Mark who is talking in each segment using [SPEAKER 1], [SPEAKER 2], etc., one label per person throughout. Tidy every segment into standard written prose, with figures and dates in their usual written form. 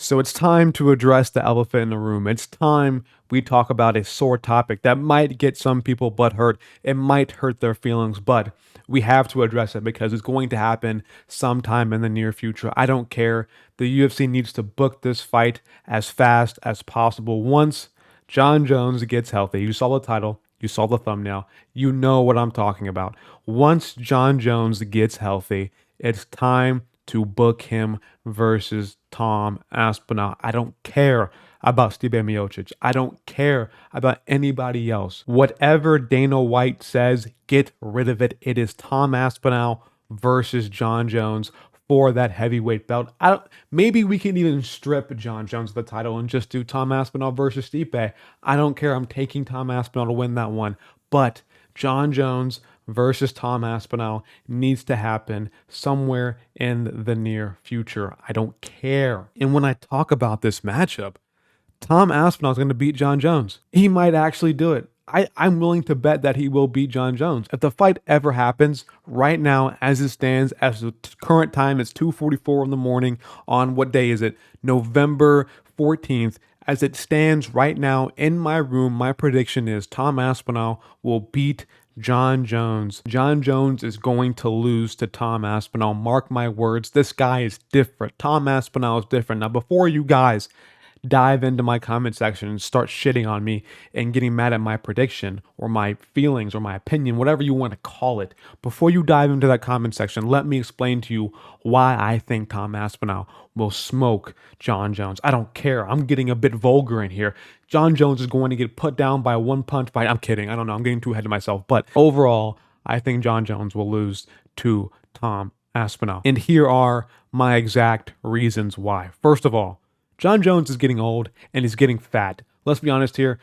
[SPEAKER 1] So it's time to address the elephant in the room. It's time we talk about a sore topic that might get some people butthurt. It might hurt their feelings, but we have to address it because it's going to happen sometime in the near future. I don't care. The UFC needs to book this fight as fast as possible. Once John Jones gets healthy, you saw the title, you saw the thumbnail, you know what I'm talking about. Once John Jones gets healthy, it's time to book him versus Tom Aspinall. I don't care about Stipe Miocic. I don't care about anybody else. Whatever Dana White says, get rid of it. It is Tom Aspinall versus John Jones for that heavyweight belt. Maybe we can even strip John Jones of the title and just do Tom Aspinall versus Stipe. I don't care. I'm taking Tom Aspinall to win that one. But John Jones versus Tom Aspinall needs to happen somewhere in the near future. I don't care. And when I talk about this matchup, Tom Aspinall is going to beat John Jones. He might actually do it. I'm willing to bet that he will beat John Jones. If the fight ever happens, right now, as it stands, as the current time is 2:44 in the morning on what day is it? November 14th. As it stands right now in my room, my prediction is Tom Aspinall will beat John Jones. John Jones is going to lose to Tom Aspinall. Mark my words, this guy is different. Tom Aspinall is different. Now, before you guys dive into my comment section and start shitting on me and getting mad at my prediction or my feelings or my opinion, whatever you want to call it, before you dive into that comment section, let me explain to you why I think Tom Aspinall will smoke John Jones. I don't care. I'm getting a bit vulgar in here. John Jones is going to get put down by a one-punch fight. I'm kidding. I don't know. I'm getting too ahead of myself. But overall, I think John Jones will lose to Tom Aspinall. And here are my exact reasons why. First of all, John Jones is getting old and he's getting fat. Let's be honest here.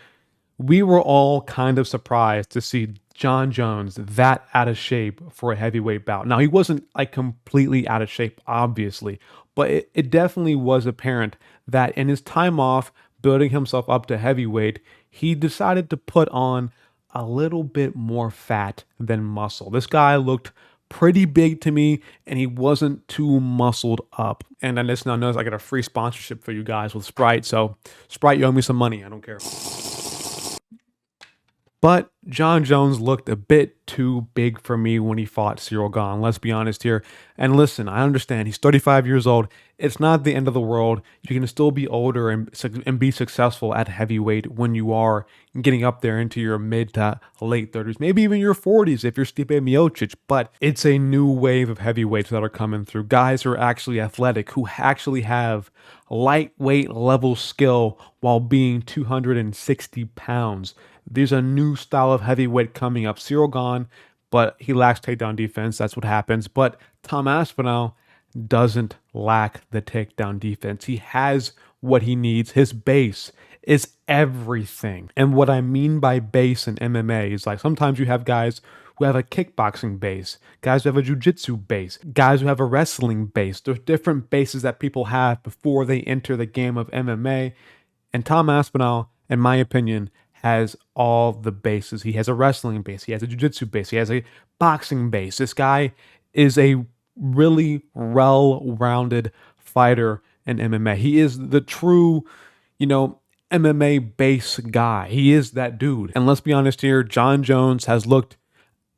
[SPEAKER 1] We were all kind of surprised to see John Jones that out of shape for a heavyweight bout. Now, he wasn't like completely out of shape, obviously, but it definitely was apparent that in his time off building himself up to heavyweight, he decided to put on a little bit more fat than muscle. This guy looked pretty big to me, and he wasn't too muscled up. And then this now knows I got a free sponsorship for you guys with Sprite. So Sprite, you owe me some money. I don't care. But John Jones looked a bit too big for me when he fought Cyril Gane. Let's be honest here. And listen, I understand he's 35 years old. It's not the end of the world. You can still be older and be successful at heavyweight when you are getting up there into your mid to late 30s, maybe even your 40s if you're Stipe Miocic. But it's a new wave of heavyweights that are coming through. Guys who are actually athletic, who actually have lightweight level skill while being 260 pounds. There's a new style of heavyweight coming up. Cyril Gane, but he lacks takedown defense. That's what happens. But Tom Aspinall doesn't lack the takedown defense. He has what he needs. His base is everything. And what I mean by base in MMA is like sometimes you have guys who have a kickboxing base, guys who have a jiu-jitsu base, guys who have a wrestling base. There's different bases that people have before they enter the game of MMA. And Tom Aspinall, in my opinion, has all the bases. He has a wrestling base. He has a jiu-jitsu base. He has a boxing base. This guy is a really well-rounded fighter in MMA. He is the true, MMA base guy. He is that dude. And let's be honest here, John Jones has looked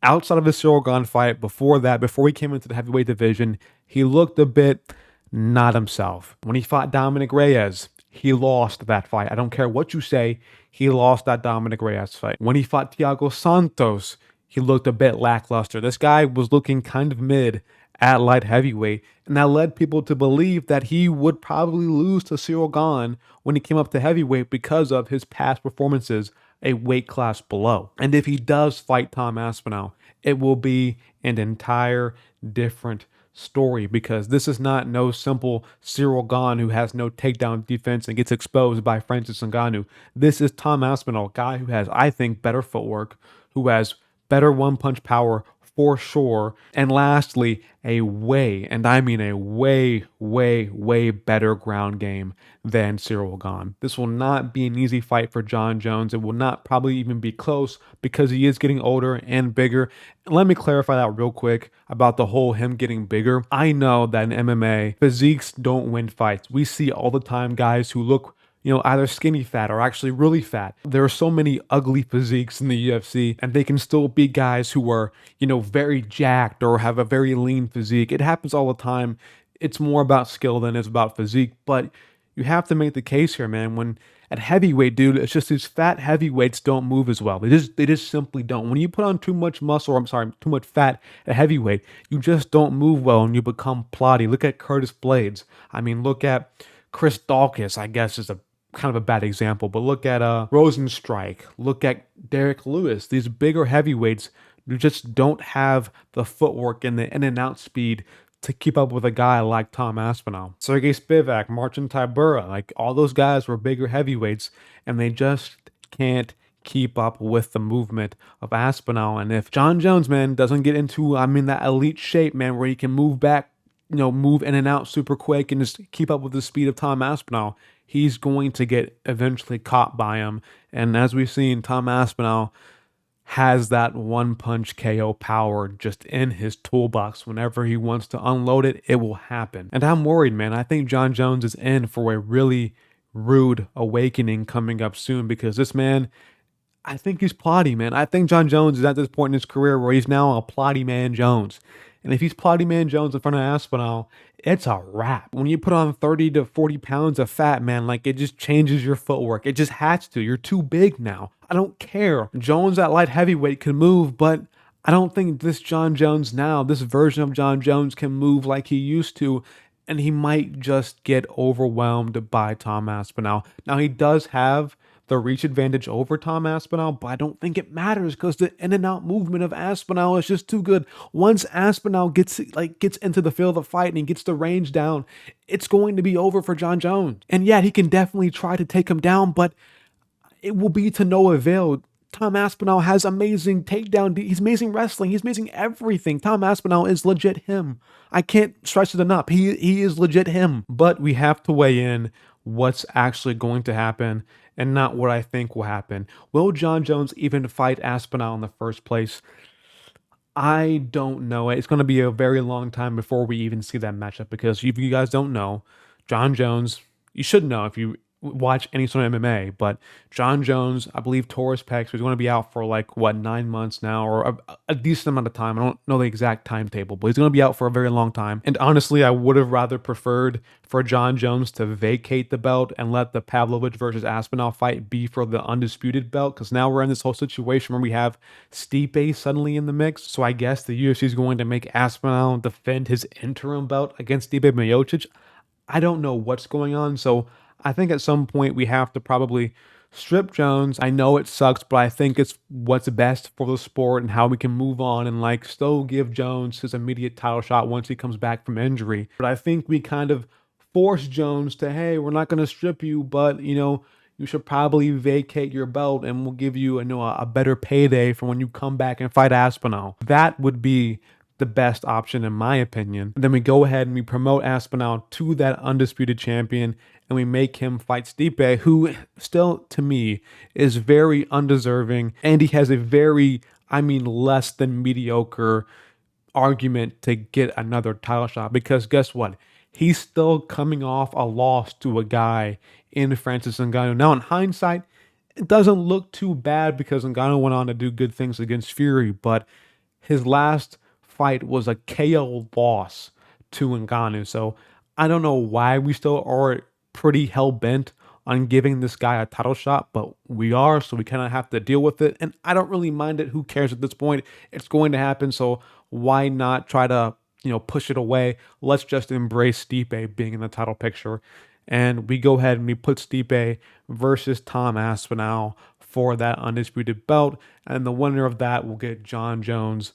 [SPEAKER 1] outside of his Cyril Gane fight before that, before he came into the heavyweight division, he looked a bit not himself. When he fought Dominic Reyes, he lost that fight. I don't care what you say, he lost that Dominic Reyes fight. When he fought Thiago Santos, he looked a bit lackluster. This guy was looking kind of mid at light heavyweight, and that led people to believe that he would probably lose to Cyril Gane when he came up to heavyweight because of his past performances a weight class below. And if he does fight Tom Aspinall, it will be an entire different story because this is not no simple Cyril Gane who has no takedown defense and gets exposed by Francis Ngannou. This is Tom Aspinall, a guy who has, I think, better footwork, who has better one-punch power for sure. And lastly, a way, and I mean a way, way, way better ground game than Cyril Gane. This will not be an easy fight for Jon Jones. It will not probably even be close because he is getting older and bigger. And let me clarify that real quick about the whole him getting bigger. I know that in MMA, physiques don't win fights. We see all the time guys who look either skinny fat or actually really fat. There are so many ugly physiques in the UFC, and they can still be guys who are, very jacked or have a very lean physique. It happens all the time. It's more about skill than it's about physique, but you have to make the case here, man. When at heavyweight, dude, it's just these fat heavyweights don't move as well. They just simply don't. When you put on too much muscle, I'm sorry, too much fat at heavyweight, you just don't move well and you become plotty. Look at Curtis Blades. I mean, look at Chris Dawkins, I guess is a kind of a bad example, but look at Rosenstrike, look at Derek Lewis. These bigger heavyweights who just don't have the footwork and the in and out speed to keep up with a guy like Tom Aspinall. Sergey Spivak, Marcin Tybura, like all those guys were bigger heavyweights and they just can't keep up with the movement of Aspinall. And if Jon Jones, man, doesn't get into, that elite shape, man, where he can move back, move in and out super quick and just keep up with the speed of Tom Aspinall, he's going to get eventually caught by him. And as we've seen, Tom Aspinall has that one punch KO power just in his toolbox. Whenever he wants to unload it, it will happen. And I'm worried, man. I think Jon Jones is in for a really rude awakening coming up soon because this man, I think he's plotty, man. I think Jon Jones is at this point in his career where he's now a plotty man Jones. And if he's plotty man Jones in front of Aspinall, it's a wrap. When you put on 30 to 40 pounds of fat, man, like it just changes your footwork. It just has to. You're too big now. I don't care. Jones at light heavyweight can move, but I don't think this Jon Jones now, this version of Jon Jones can move like he used to. And he might just get overwhelmed by Tom Aspinall. Now, he does have the reach advantage over Tom Aspinall, but I don't think it matters because the in and out movement of Aspinall is just too good. Once Aspinall gets into the field of fight and he gets the range down, it's going to be over for Jon Jones. And yet he can definitely try to take him down, but it will be to no avail. Tom Aspinall has amazing takedown. He's amazing wrestling. He's amazing everything. Tom Aspinall is legit him. I can't stress it enough. He is legit him. But we have to weigh in what's actually going to happen and not what I think will happen. Will Jon Jones even fight Aspinall in the first place? I don't know. It's going to be a very long time before we even see that matchup because if you guys don't know, Jon Jones, you should know if you watch any sort of MMA, but Jon Jones, I believe tore his pecs. He's going to be out for 9 months now, or a decent amount of time. I don't know the exact timetable, but he's going to be out for a very long time. And honestly, I would have rather preferred for Jon Jones to vacate the belt and let the Pavlovich versus Aspinall fight be for the undisputed belt, because now we're in this whole situation where we have Stipe suddenly in the mix. So I guess the UFC is going to make Aspinall defend his interim belt against Stipe Miocic. I don't know what's going on, so I think at some point we have to probably strip Jones. I know it sucks, but I think it's what's best for the sport and how we can move on and still give Jones his immediate title shot once he comes back from injury. But I think we kind of force Jones to, hey, we're not going to strip you, but you should probably vacate your belt and we'll give you a better payday for when you come back and fight Aspinall. That would be the best option in my opinion. Then we go ahead and we promote Aspinall to that undisputed champion and we make him fight Stipe, who still to me is very undeserving and he has a very, less than mediocre argument to get another title shot because guess what? He's still coming off a loss to a guy in Francis Ngannou. Now in hindsight, it doesn't look too bad because Ngannou went on to do good things against Fury, but his last fight was a KO loss to Ngannou. So I don't know why we still are pretty hell-bent on giving this guy a title shot, but we are, so we kind of have to deal with it. And I don't really mind it. Who cares at this point? It's going to happen, so why not try to, push it away? Let's just embrace Stipe being in the title picture. And we go ahead and we put Stipe versus Tom Aspinall for that undisputed belt. And the winner of that will get Jon Jones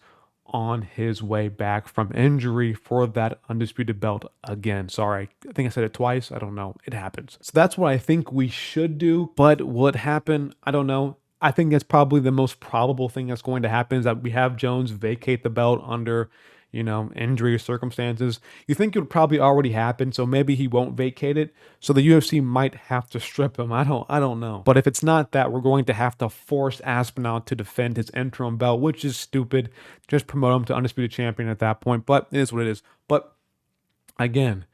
[SPEAKER 1] on his way back from injury for that undisputed belt again. Sorry, I think I said it twice. I don't know. It happens. So that's what I think we should do. But will it happen? I don't know. I think that's probably the most probable thing that's going to happen is that we have Jones vacate the belt under, injury or circumstances. You think it would probably already happen, so maybe he won't vacate it. So the UFC might have to strip him. I don't know. But if it's not that, we're going to have to force Aspinall to defend his interim belt, which is stupid. Just promote him to undisputed champion at that point. But it is what it is. But again,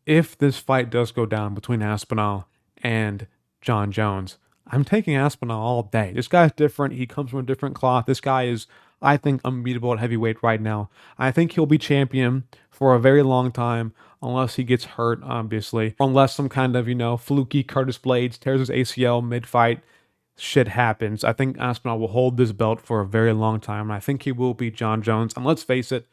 [SPEAKER 1] if this fight does go down between Aspinall and John Jones, I'm taking Aspinall all day. This guy's different. He comes from a different cloth. This guy is, I think, unbeatable at heavyweight right now. I think he'll be champion for a very long time, unless he gets hurt, obviously. Unless some kind of, fluky Curtis Blades tears his ACL mid-fight. Shit happens. I think Aspinall will hold this belt for a very long time, and I think he will beat John Jones. And let's face it,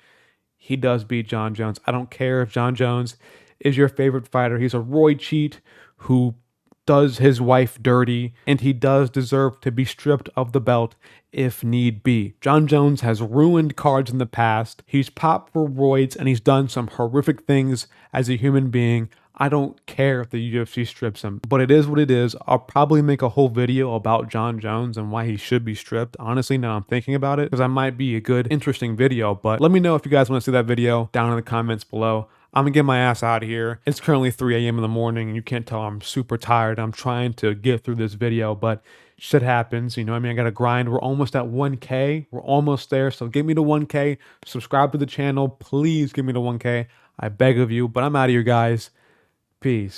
[SPEAKER 1] he does beat John Jones. I don't care if John Jones is your favorite fighter. He's a Roy cheat who does his wife dirty, and he does deserve to be stripped of the belt if need be. John Jones has ruined cards in the past. He's popped for roids, and he's done some horrific things as a human being. I don't care if the UFC strips him, but it is what it is. I'll probably make a whole video about John Jones and why he should be stripped. Honestly, now I'm thinking about it, because that might be a good, interesting video. But let me know if you guys want to see that video down in the comments below. I'm gonna get my ass out of here. It's currently 3 a.m. in the morning, and you can't tell I'm super tired. I'm trying to get through this video, but shit happens. You know what I mean? I gotta grind. We're almost at 1K. We're almost there. So get me to 1K. Subscribe to the channel. Please give me to 1K. I beg of you. But I'm out of here, guys. Peace.